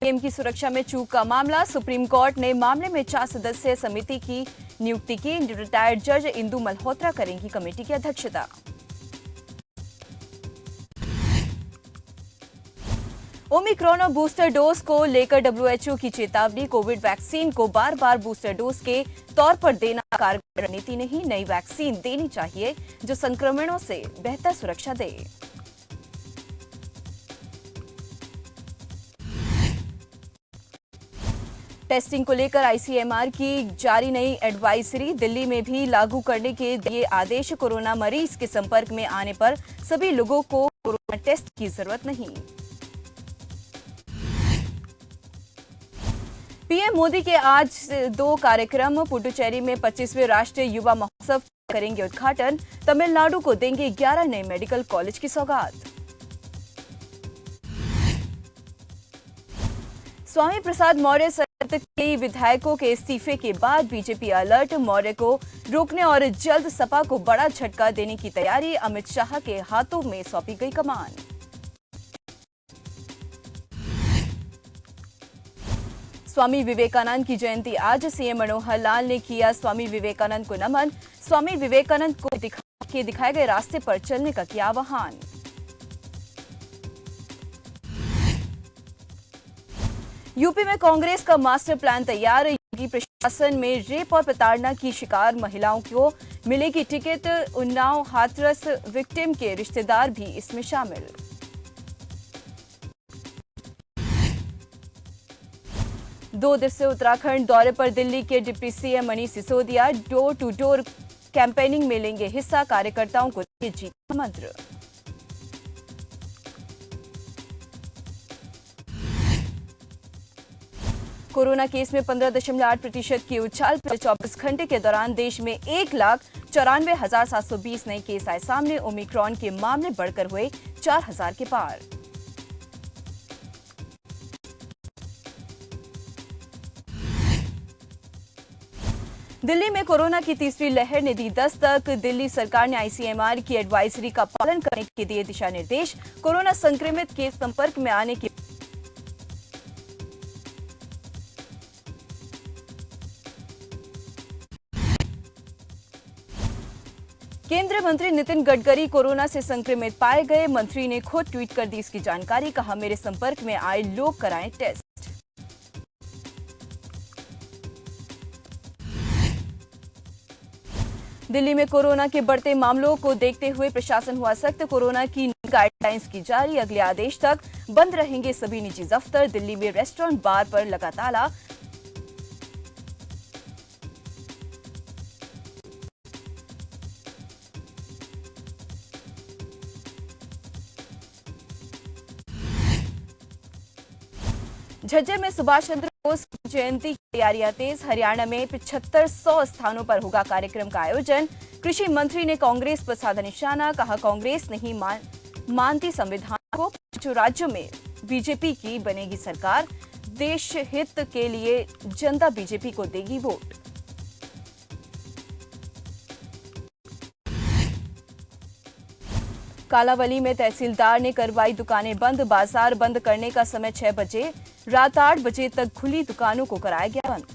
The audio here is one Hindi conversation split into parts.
पीएम की सुरक्षा में चूक का मामला, सुप्रीम कोर्ट ने मामले में 4 सदस्यीय समिति की नियुक्ति की। रिटायर्ड जज इंदु मल्होत्रा करेंगी कमेटी की अध्यक्षता। ओमिक्रॉन और बूस्टर डोज को लेकर डब्ल्यूएचओ की चेतावनी, कोविड वैक्सीन को बार बार बूस्टर डोज के तौर पर देना कारगर रणनीति नहीं, नई वैक्सीन देनी चाहिए जो संक्रमणों से बेहतर सुरक्षा दे। टेस्टिंग को लेकर आईसीएमआर की जारी नई एडवाइजरी, दिल्ली में भी लागू करने के दिए आदेश। कोरोना मरीज के संपर्क में आने पर सभी लोगों को कोरोना टेस्ट की जरूरत नहीं। पीएम मोदी के आज 2 कार्यक्रम, पुडुचेरी में 25वें राष्ट्रीय युवा महोत्सव करेंगे उद्घाटन, तमिलनाडु को देंगे 11 नए मेडिकल कॉलेज की सौगात। स्वामी प्रसाद मौर्य सहित कई विधायकों के इस्तीफे के बाद बीजेपी अलर्ट, मौर्य को रोकने और जल्द सपा को बड़ा झटका देने की तैयारी, अमित शाह के हाथों में सौंपी गई कमान। स्वामी विवेकानंद की जयंती आज, सीएम मनोहर लाल ने किया स्वामी विवेकानंद को नमन, स्वामी विवेकानंद को दिखाए गए रास्ते पर चलने का किया आह्वान। यूपी में कांग्रेस का मास्टर प्लान तैयार, योगी प्रशासन में रेप और प्रताड़ना की शिकार महिलाओं को मिलेगी टिकट, उन्नाव हाथरस विक्टिम के रिश्तेदार भी इसमें शामिल। दो दिवसीय उत्तराखंड दौरे पर दिल्ली के deputy CM Manish Sisodia door to door campaigning में लेंगे हिस्सा, कार्यकर्ताओं को देंगे जीत का मंत्र। कोरोना केस में 15.8% की उछाल, पिछले 24 घंटे के दौरान देश में 1,94,720 नए केस आए सामने, ओमिक्रॉन के मामले बढ़कर हुए 4,000 के पार। दिल्ली में कोरोना की तीसरी लहर ने दी दस्तक, दिल्ली सरकार ने आईसीएमआर की एडवाइजरी का पालन करने के दिए दिशा निर्देश, कोरोना संक्रमित के संपर्क में आने की केंद्रीय मंत्री नितिन गडकरी कोरोना से संक्रमित पाए गए, मंत्री ने खुद ट्वीट कर दी इसकी जानकारी, कहा मेरे संपर्क में आए लोग कराएं टेस्ट। दिल्ली में कोरोना के बढ़ते मामलों को देखते हुए प्रशासन हुआ सख्त, कोरोना की गाइडलाइंस की जारी, अगले आदेश तक बंद रहेंगे सभी निजी दफ्तर, दिल्ली में रेस्टोरेंट बार पर लगा ताला। झज्जर में सुभाष चंद्र बोस की जयंती की तैयारियां तेज, हरियाणा में 7500 स्थानों पर होगा कार्यक्रम का आयोजन, कृषि मंत्री ने कांग्रेस पर साधा निशाना, कहा कांग्रेस नहीं मानती संविधान को, जो राज्यों में बीजेपी की बनेगी सरकार, देश हित के लिए जनता बीजेपी को देगी वोट। कालावली में तहसीलदार ने करवाई दुकानें बंद, बाजार बंद करने का समय 6 बजे, रात 8 बजे तक खुली दुकानों को कराया गया बंद।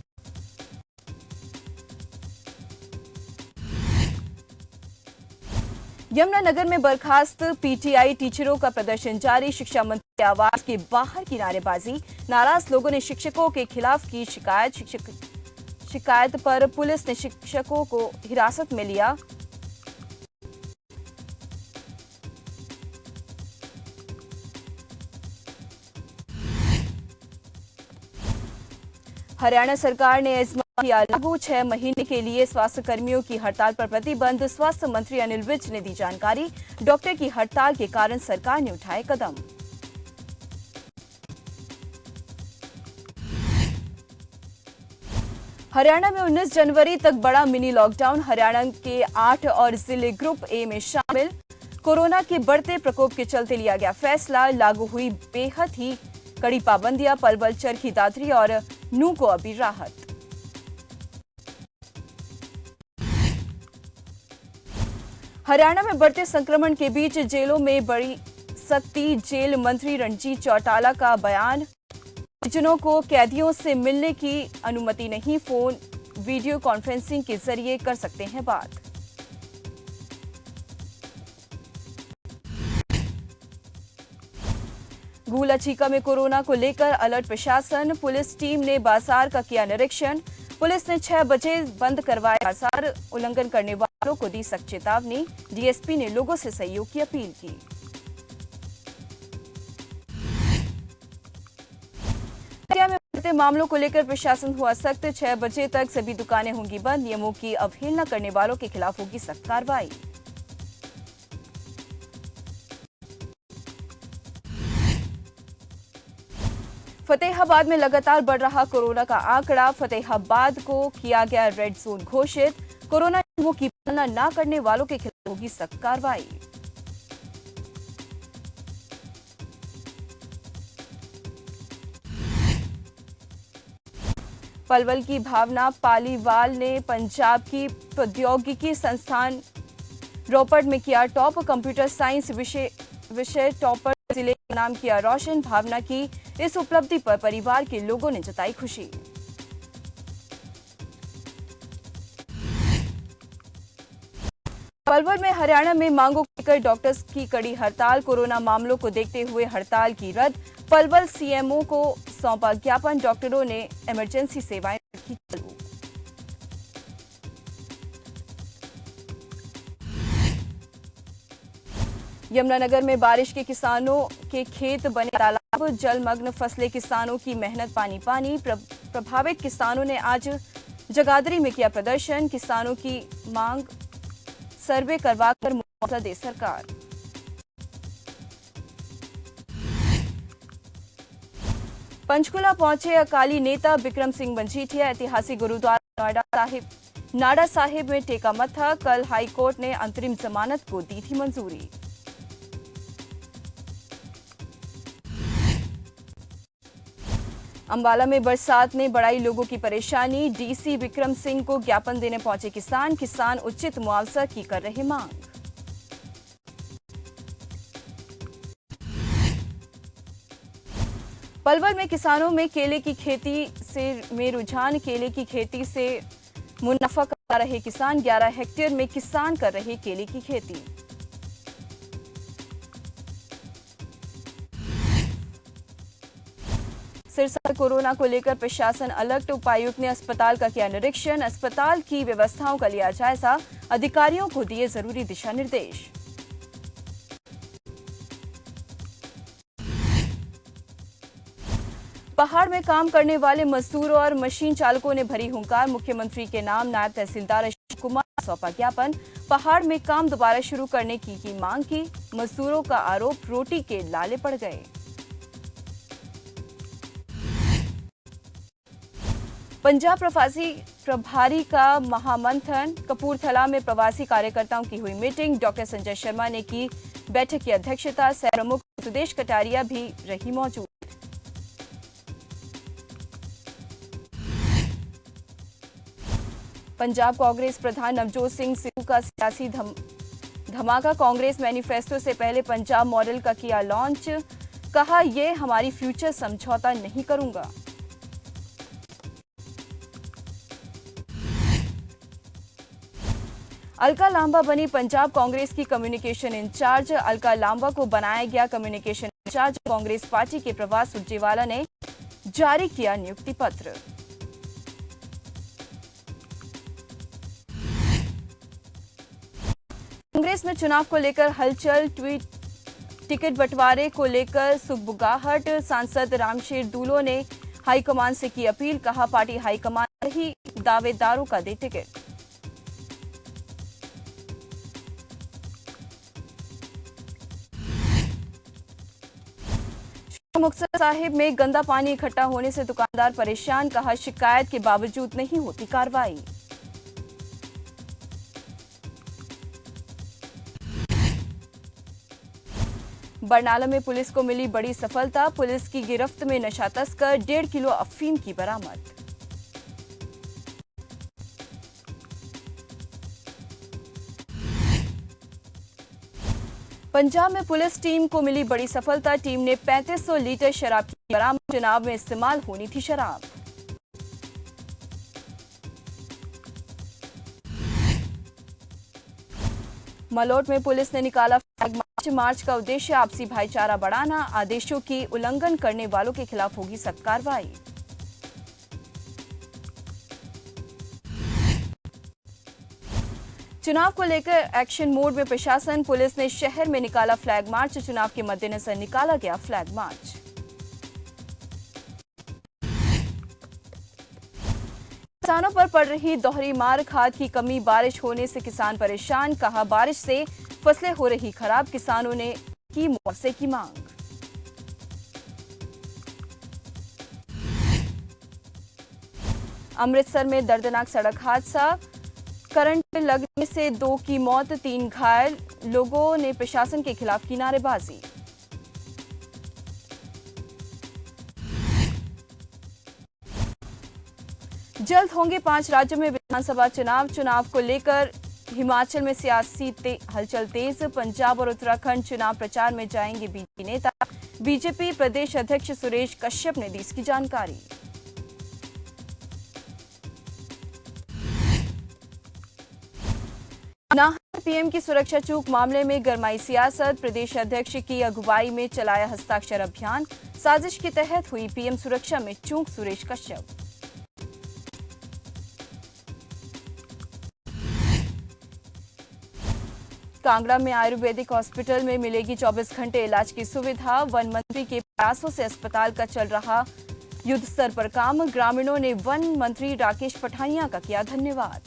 यमुनानगर में बर्खास्त पीटीआई टीचरों का प्रदर्शन जारी, शिक्षा मंत्री आवास के बाहर की नारेबाजी, नाराज लोगों ने शिक्षकों के खिलाफ की शिकायत पर पुलिस ने शिक्षकों को हिरासत में लिया। हरियाणा सरकार ने एस्मा किया लागू, 6 महीने के लिए स्वास्थ्य कर्मियों की हड़ताल पर प्रतिबंध, स्वास्थ्य मंत्री अनिल विज ने दी जानकारी, डॉक्टर की हड़ताल के कारण सरकार ने उठाए कदम। हरियाणा में 19 जनवरी तक बड़ा मिनी लॉकडाउन, हरियाणा के 8 और जिले ग्रुप ए में शामिल, कोरोना के बढ़ते प्रकोप के चलते लिया गया फैसला, लागू हुई बेहद ही कड़ी पाबंदियां, पलवल, चरखी दादरी और नूह को अभी राहत। हरियाणा में बढ़ते संक्रमण के बीच जेलों में बड़ी सख्ती, जेल मंत्री रणजीत चौटाला का बयान, परिजनों को कैदियों से मिलने की अनुमति नहीं, फोन वीडियो कॉन्फ्रेंसिंग के जरिए कर सकते हैं बात। गूला चीका में कोरोना को लेकर अलर्ट प्रशासन, पुलिस टीम ने बाजार का किया निरीक्षण। पुलिस ने 6 बजे बंद करवाए बाजार, उल्लंघन करने वालों को दी सख्त चेतावनी। डीएसपी ने लोगों से सहयोग की अपील की। हत्या में बढ़ते मामलों को लेकर प्रशासन हुआ सख्त, 6 बजे तक सभी दुकानें होंगी बंद, नियमों की अवहेलना करने वालों के खिलाफ होगी सख्त कार्रवाई। फतेहाबाद में लगातार बढ़ रहा कोरोना का आंकड़ा, फतेहाबाद को किया गया रेड जोन घोषित। कोरोना नियमों की पालना न करने वालों के खिलाफ होगी सख्त कार्रवाई। पलवल की भावना पालीवाल ने पंजाब की प्रौद्योगिकी संस्थान रोपड़ में किया टॉप, कंप्यूटर साइंस विषय टॉपर जिले का नाम किया रोशन। भावना की इस उपलब्धि पर परिवार के लोगों ने जताई खुशी। पलवल में हरियाणा में मांगों को लेकर डॉक्टर्स की कड़ी हड़ताल, कोरोना मामलों को देखते हुए हड़ताल की रद्द। पलवल सीएमओ को सौंपा ज्ञापन, डॉक्टरों ने इमरजेंसी सेवाएं रखी चालू। यमुनानगर में बारिश के किसानों के खेत बने तालाब, जलमग्न फसलें, किसानों की मेहनत पानी पानी। प्रभावित किसानों ने आज जगाधरी में किया प्रदर्शन, किसानों की मांग सर्वे करवाकर मुआवजा दे सरकार। पंचकुला पहुंचे अकाली नेता बिक्रम सिंह मजीठिया, ऐतिहासिक गुरुद्वारा नाडा साहिब में टेका मत्था। कल हाईकोर्ट ने अंतरिम जमानत को दी थी मंजूरी। अंबाला में बरसात ने बढ़ाई लोगों की परेशानी, डीसी बिक्रम सिंह को ज्ञापन देने पहुंचे किसान उचित मुआवजा की कर रहे मांग। पलवल में किसानों में केले की खेती में रुझान, केले की खेती से मुनाफा कमा रहे किसान, 11 हेक्टेयर में किसान कर रहे केले की खेती। सिरसा में कोरोना को लेकर प्रशासन अलर्ट, उपायुक्त ने अस्पताल का किया निरीक्षण, अस्पताल की व्यवस्थाओं का लिया जायजा, अधिकारियों को दिए जरूरी दिशा निर्देश। पहाड़ में काम करने वाले मजदूरों और मशीन चालकों ने भरी हुंकार, मुख्यमंत्री के नाम नायब तहसीलदार अशोक कुमार को सौंपा ज्ञापन। पहाड़ में काम दोबारा शुरू करने की मांग की, मजदूरों का आरोप रोटी के लाले पड़ गए। पंजाब प्रवासी प्रभारी का महामंथन, कपूरथला में प्रवासी कार्यकर्ताओं की हुई मीटिंग, डॉक्टर संजय शर्मा ने की बैठक की अध्यक्षता, सह प्रमुख सुदेश कटारिया भी रही मौजूद। पंजाब कांग्रेस प्रधान नवजोत सिंह सिद्धू का सियासी धमाका, कांग्रेस मैनिफेस्टो से पहले पंजाब मॉडल का किया लॉन्च, कहा ये हमारी फ्यूचर समझौता नहीं करूंगा। अलका लांबा बनी पंजाब कांग्रेस की कम्युनिकेशन इंचार्ज, अलका लांबा को बनाया गया कम्युनिकेशन इंचार्ज, कांग्रेस पार्टी के प्रभास सुरजेवाला ने जारी किया नियुक्ति पत्र। कांग्रेस में चुनाव को लेकर हलचल, टिकट बंटवारे को लेकर सुगबुगाहट, सांसद रामशेर दूलो ने हाईकमान से की अपील, कहा पार्टी हाईकमान ही दावेदारों का दे टिकट। मुक्तसर साहिब में गंदा पानी इकट्ठा होने से दुकानदार परेशान, कहा शिकायत के बावजूद नहीं होती कार्रवाई। बरनाला में पुलिस को मिली बड़ी सफलता, पुलिस की गिरफ्त में नशा तस्कर, 1.5 किलो अफीम की बरामद। पंजाब में पुलिस टीम को मिली बड़ी सफलता। टीम ने 3500 लीटर शराब की बरामद। चुनाव में इस्तेमाल होनी थी शराब। मलोट में पुलिस ने निकाला फ्लैग मार्च। मार्च का उद्देश्य आपसी भाईचारा बढ़ाना। आदेशों की उल्लंघन करने वालों के खिलाफ होगी सख्त कार्रवाई। चुनाव को लेकर एक्शन मोड में प्रशासन। पुलिस ने शहर में निकाला फ्लैग मार्च। चुनाव के मद्देनजर निकाला गया फ्लैग मार्च। किसानों पर पड़ रही दोहरी मार। खाद की कमी, बारिश होने से किसान परेशान। कहा, बारिश से फसलें हो रही खराब। किसानों ने की मुआवजे की मांग। अमृतसर में दर्दनाक सड़क हादसा। करंट लगने से 2 की मौत, 3 घायल। लोगों ने प्रशासन के खिलाफ की नारेबाजी। जल्द होंगे 5 राज्यों में विधानसभा चुनाव। चुनाव को लेकर हिमाचल में सियासी हलचल तेज। पंजाब और उत्तराखंड चुनाव प्रचार में जाएंगे बीजेपी नेता। बीजेपी प्रदेश अध्यक्ष सुरेश कश्यप ने दी इसकी जानकारी। नाहर पीएम की सुरक्षा चूक मामले में गरमाई सियासत। प्रदेश अध्यक्ष की अगुवाई में चलाया हस्ताक्षर अभियान। साजिश के तहत हुई पीएम सुरक्षा में चूक। सुरेश कश्यप। कांगड़ा में आयुर्वेदिक हॉस्पिटल में मिलेगी 24 घंटे इलाज की सुविधा। वन मंत्री के प्रयासों से अस्पताल का चल रहा युद्ध स्तर पर काम। ग्रामीणों ने वन मंत्री राकेश पठानिया का किया धन्यवाद।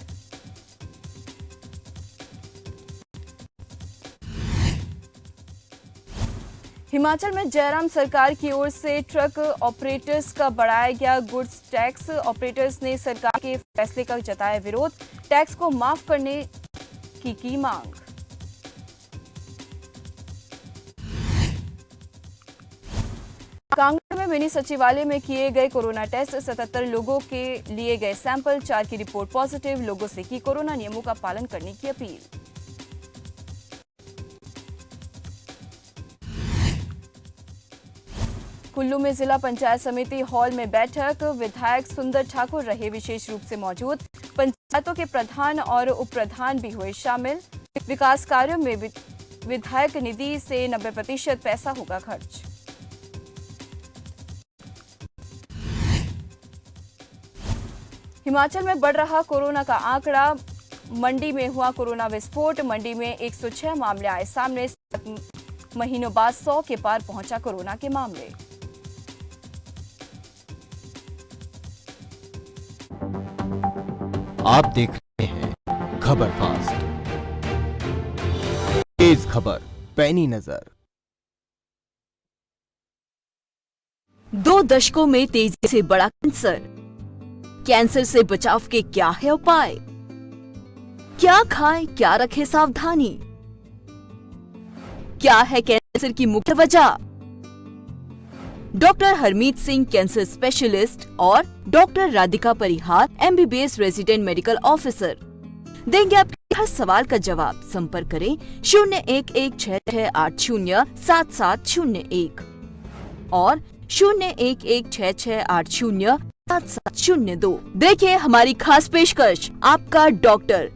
हिमाचल में जयराम सरकार की ओर से ट्रक ऑपरेटर्स का बढ़ाया गया गुड्स टैक्स। ऑपरेटर्स ने सरकार के फैसले का जताया विरोध। टैक्स को माफ करने की मांग। कांगड़ा में मिनी सचिवालय में किए गए कोरोना टेस्ट। 77 लोगों के लिए गए सैंपल। 4 की रिपोर्ट पॉजिटिव। लोगों से की कोरोना नियमों का पालन करने की अपील। कुल्लू में जिला पंचायत समिति हॉल में बैठक। विधायक सुंदर ठाकुर रहे विशेष रूप से मौजूद। पंचायतों के प्रधान और उप प्रधान भी हुए शामिल। विकास कार्यों में विधायक निधि से 90% पैसा होगा खर्च। हिमाचल में बढ़ रहा कोरोना का आंकड़ा। मंडी में हुआ कोरोना विस्फोट। मंडी में 106 मामले आए सामने। 7 महीनों बाद 100 के पार पहुंचा कोरोना के मामले। आप देख रहे हैं खबर फास्ट। तेज खबर, पैनी नजर। 2 दशकों में तेजी से बढ़ा कैंसर से बचाव के क्या है उपाय? क्या खाएं, क्या रखें सावधानी? क्या है कैंसर की मुख्य वजह? Doctor Harmeet Singh cancer specialist और डॉक्टर राधिका परिहार MBBS रेजिडेंट मेडिकल ऑफिसर देंगे आपके हर सवाल का जवाब। संपर्क करें 011668070701 और 011668070702। देखिए हमारी खास पेशकश, आपका डॉक्टर,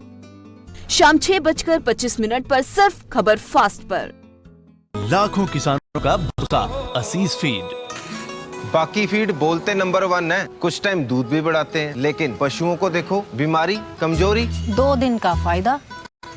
शाम 6:25 पर सिर्फ खबर फास्ट पर। लाखों किसानों का भरोसा असीस फीड। बाकी फीड बोलते नंबर 1 है, कुछ टाइम दूध भी बढ़ाते हैं, लेकिन पशुओं को देखो, बीमारी, कमजोरी। 2 दिन का फायदा,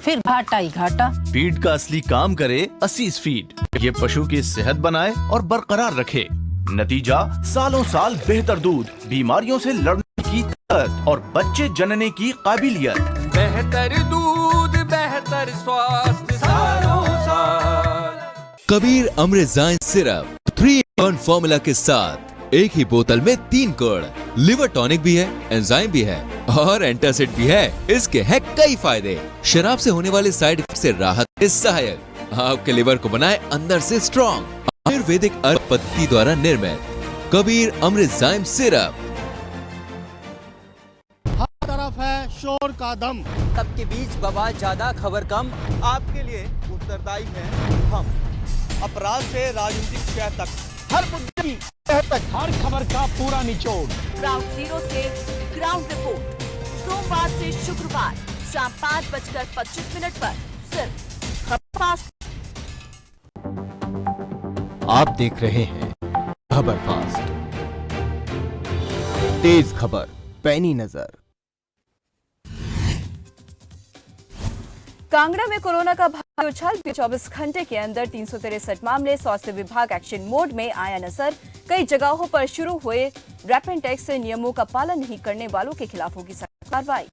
फिर घाटा ही घाटा। फीड का असली काम करे असीस फीड। ये पशु की सेहत बनाए और बरकरार रखे। नतीजा सालों साल बेहतर दूध, बीमारियों से लड़ने की ताकत और बच्चे जनने की काबिलियत। बेहतर दूध, बेहतर स्वास्थ्य सालों साल। कबीर अमृतजाइन सिरप 3-in-1 फॉर्मूला के साथ एक ही बोतल में 3 गुण। लिवर टॉनिक भी है, एंजाइम भी है और एंटासिड भी है। इसके हैं कई फायदे। शराब से होने वाले साइड इफेक्ट से राहत के सहायक। आपके लिवर को बनाए अंदर से स्ट्रॉन्ग। आयुर्वेदिक अर्क पद्धति द्वारा निर्मित कबीर अमृतजाइन सिरप। हर तरफ है शोर। चोर का दम। सबके बीच बवाल ज्यादा खबर कम। आपके लिए उत्तरदायी हैं हम। अपराध से राजनीतिक शिकायत तक, हर मुद्दे की तह तक, हर खबर का पूरा निचोड़। ग्राउंड जीरो से ग्राउंड रिपोर्ट, सोमवार से शुक्रवार शाम 5:25 पर सिर्फ खबर फास्ट। आप देख रहे हैं खबर फास्ट, तेज खबर पैनी नजर। कांगड़ा में कोरोना का भारी उछाल, 24 घंटे के अंदर 363 मामले। स्वास्थ्य विभाग एक्शन मोड में आया नजर। कई जगहों पर शुरू हुए रैपिड टेस्ट से नियमों का पालन नहीं करने वालों के खिलाफ होगी सख्त कार्रवाई।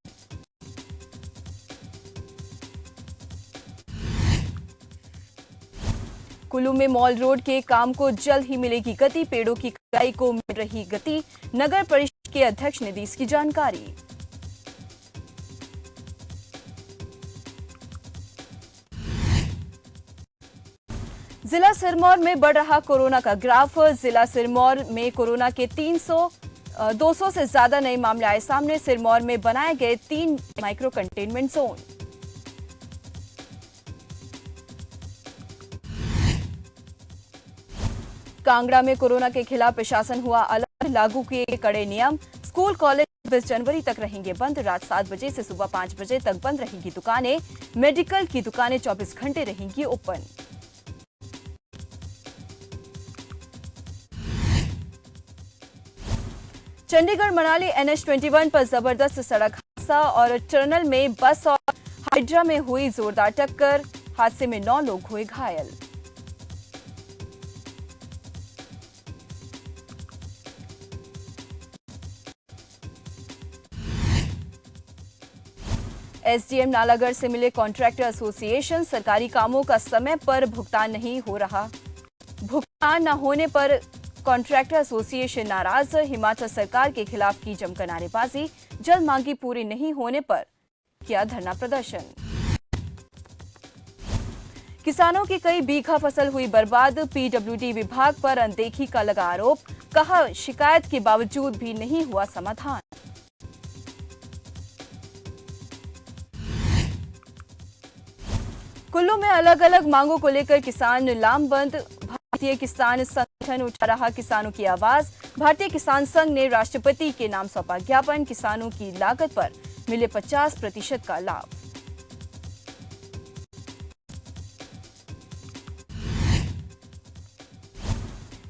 कुल्लू में मॉल रोड के काम को जल्द ही मिलेगी गति। पेड़ों की कटाई को मिल रही गति। नगर परिषद के अध्यक्ष ने दी इसकी जानकारी। जिला सिरमौर में बढ़ रहा कोरोना का ग्राफ। जिला सिरमौर में कोरोना के 200 से ज्यादा नए मामले आए सामने। सिरमौर में बनाए गए 3 माइक्रो कंटेनमेंट जोन। कांगड़ा में कोरोना के खिलाफ प्रशासन हुआ अलर्ट। लागू किए कड़े नियम। स्कूल कॉलेज 26 जनवरी तक रहेंगे बंद। रात 7 बजे से सुबह 5 बजे तक बंद रहेंगी दुकानें। मेडिकल की दुकानें 24 घंटे रहेंगी ओपन। चंडीगढ़ मनाली NH21 पर जबरदस्त सड़क हादसा और टनल में बस और हाइड्रा में हुई जोरदार टक्कर। हादसे में 9 लोग हुए घायल। एसडीएम नालागढ़ से मिले कॉन्ट्रैक्टर एसोसिएशन। सरकारी कामों का समय पर भुगतान नहीं हो रहा। भुगतान न होने पर कॉन्ट्रैक्टर एसोसिएशन नाराज। हिमाचल सरकार के खिलाफ की जमकर नारेबाजी। जल्द मांगी पूरी नहीं होने पर किया धरना प्रदर्शन। किसानों की कई बीघा फसल हुई बर्बाद। पीडब्ल्यूडी विभाग पर अनदेखी का लगा आरोप। कहा शिकायत के बावजूद भी नहीं हुआ समाधान। कुल्लू में अलग अलग मांगों को लेकर किसान लामबंद। भारतीय किसान संगठन उठा रहा किसानों की आवाज। भारतीय किसान संघ ने राष्ट्रपति के नाम सौंपा ज्ञापन। किसानों की लागत पर मिले 50% का लाभ।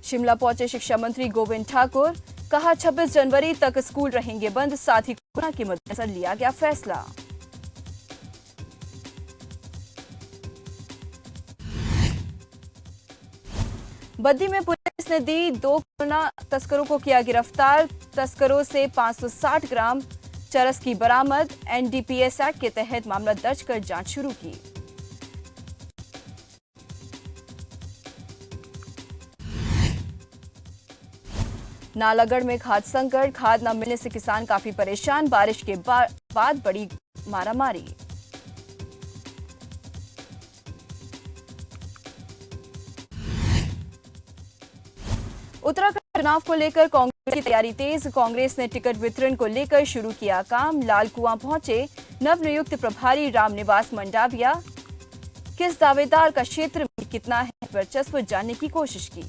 शिमला पहुंचे शिक्षा मंत्री गोविंद ठाकुर। कहा 26 जनवरी तक स्कूल रहेंगे बंद। साथ ही कोरोना के मद्देनजर लिया गया फैसला। बद्दी में पुलिस ने दी 2 कोरोना तस्करों को किया गिरफ्तार। तस्करों से 560 ग्राम चरस की बरामद। एनडीपीएस एक्ट के तहत मामला दर्ज कर जांच शुरू की। नालागढ़ में खाद संकट। खाद न मिलने से किसान काफी परेशान। बारिश के बाद बड़ी मारामारी। उत्तराखंड चुनाव को लेकर कांग्रेस की तैयारी तेज। कांग्रेस ने टिकट वितरण को लेकर शुरू किया काम। लाल कुआं पहुंचे नवनियुक्त प्रभारी रामनिवास मंडाविया। किस दावेदार का क्षेत्र में कितना है वर्चस्व जानने की कोशिश की।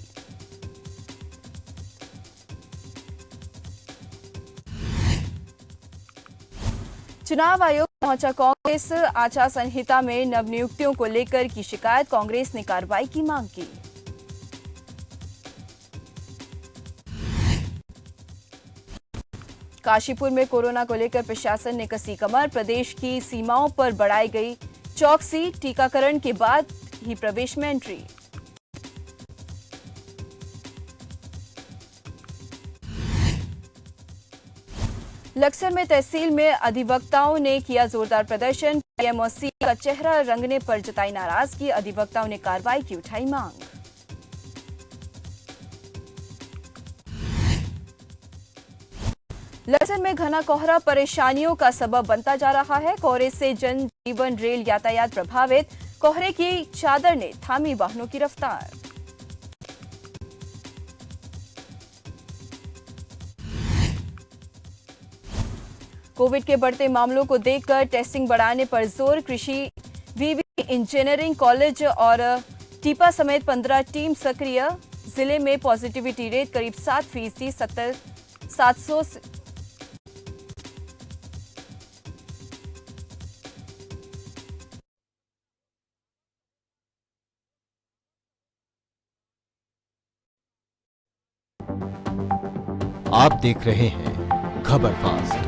चुनाव आयोग पहुंचा कांग्रेस। आचार संहिता में नवनियुक्तियों को लेकर की शिकायत। कांग्रेस ने कार्रवाई की मांग की। काशीपुर में कोरोना को लेकर प्रशासन ने कसी कमर। प्रदेश की सीमाओं पर बढ़ाई गई चौकसी। टीकाकरण के बाद ही प्रवेश में एंट्री। लक्सर में तहसील में अधिवक्ताओं ने किया जोरदार प्रदर्शन। पीएम और सीएम का चेहरा रंगने पर जताई नाराजगी। अधिवक्ताओं ने कार्रवाई की उठाई मांग। लक्सर में घना कोहरा परेशानियों का सबब बनता जा रहा है। कोहरे से जनजीवन रेल यातायात प्रभावित। कोहरे की चादर ने थामी वाहनों की रफ्तार। कोविड के बढ़ते मामलों को देखकर टेस्टिंग बढ़ाने पर जोर। कृषि, वीवी इंजीनियरिंग कॉलेज और टीपा समेत 15 टीम सक्रिय। जिले में पॉजिटिविटी रेट करीब 7%। 700 आप देख रहे हैं खबर फास्ट।